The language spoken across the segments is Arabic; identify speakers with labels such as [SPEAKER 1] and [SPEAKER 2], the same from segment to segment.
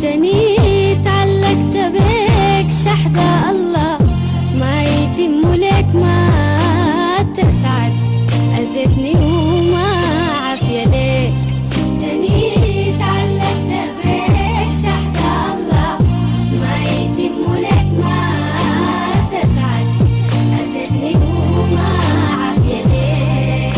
[SPEAKER 1] سبتني تعلقت بك شحدة الله ما يتم لك ما تسعد أذتني وما عافية لك سبتني تعلقت بك شحدة الله ما يتم لك ما تسعد أذتني وما عافية لك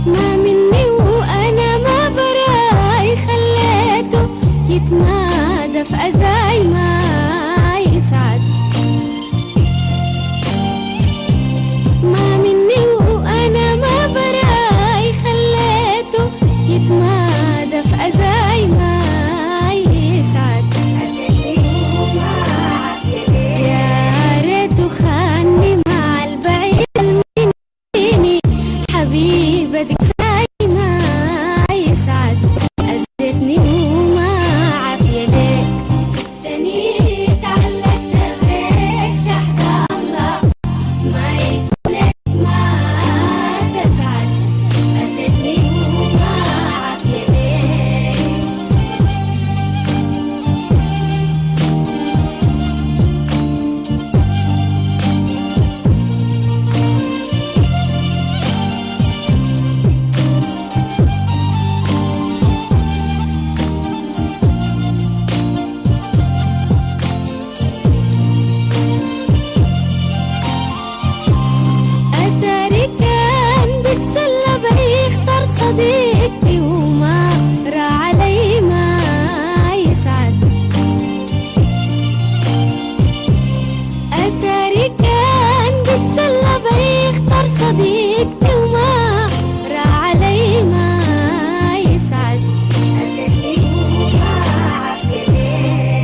[SPEAKER 1] ما مني وأنا ما براي خليته يتمادى في أذاي ما يسعد ما مني وأنا ما براي خليته يتمادى في أذاي ما يسعد يا ريته خاني مع البعيد المنيني حبيبتك زي ما يسعد أذتني وما عافية لك سبتني تعلقت بك شحدة الله ما يتولك ما تسعد أذتني وما عافية لك أتاري كان بتسلى بيختار صديقتي وما راح علي ما يسعد أتاري كان بتسلى بيختار صديقتي وما راح علي ما يسعد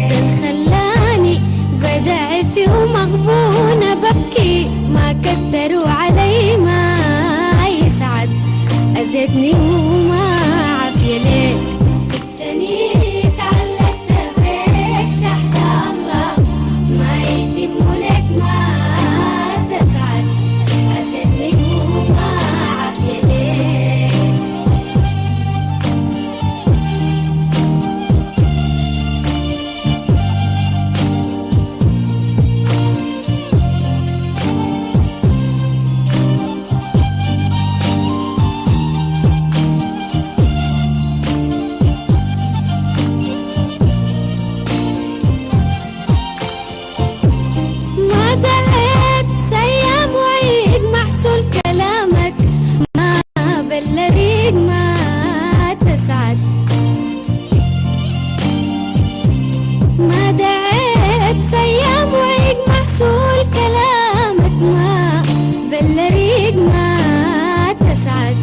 [SPEAKER 1] ده خلاني بدعي فيه ومغبونة ببكي ما كتروا علي ما يسعد أذتني وما عافية لك سبتني تعلقت بك شحدة الله ما يتم لك ما تسعد أذتني وما عافية لك ما دعيت سيام وعيد محصول كلامك ما بالريق ما تسعد ما دعيت سيام وعيد محصول كلامك ما بالريق ما تسعد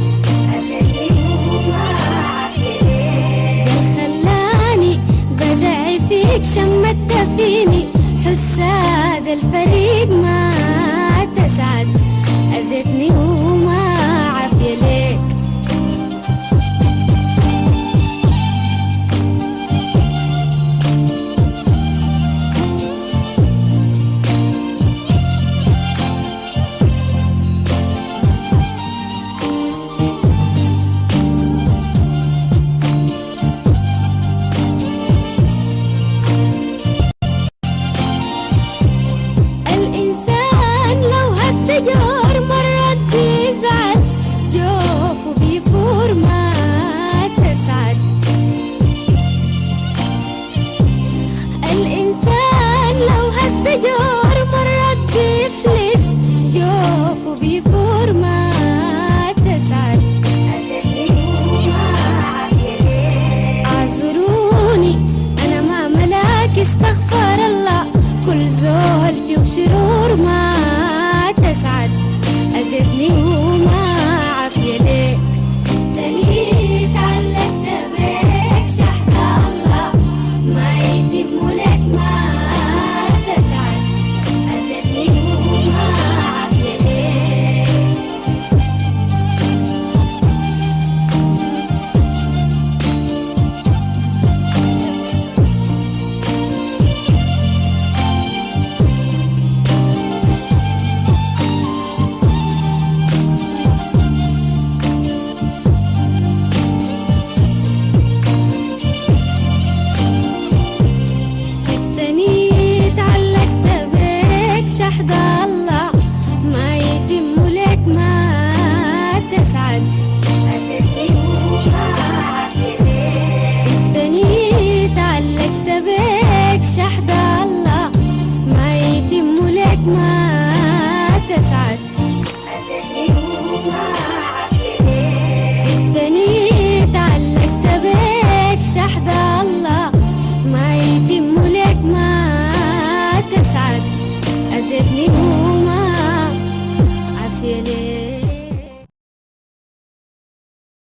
[SPEAKER 1] ده خلاني بدعي فيك شمت فيني حساد الفريق ما تسعد أذتني وما عافية لك الإنسان لو هالتجار مرات بيزعل جوفه بيفور ما تسعد الإنسان لو هالتجار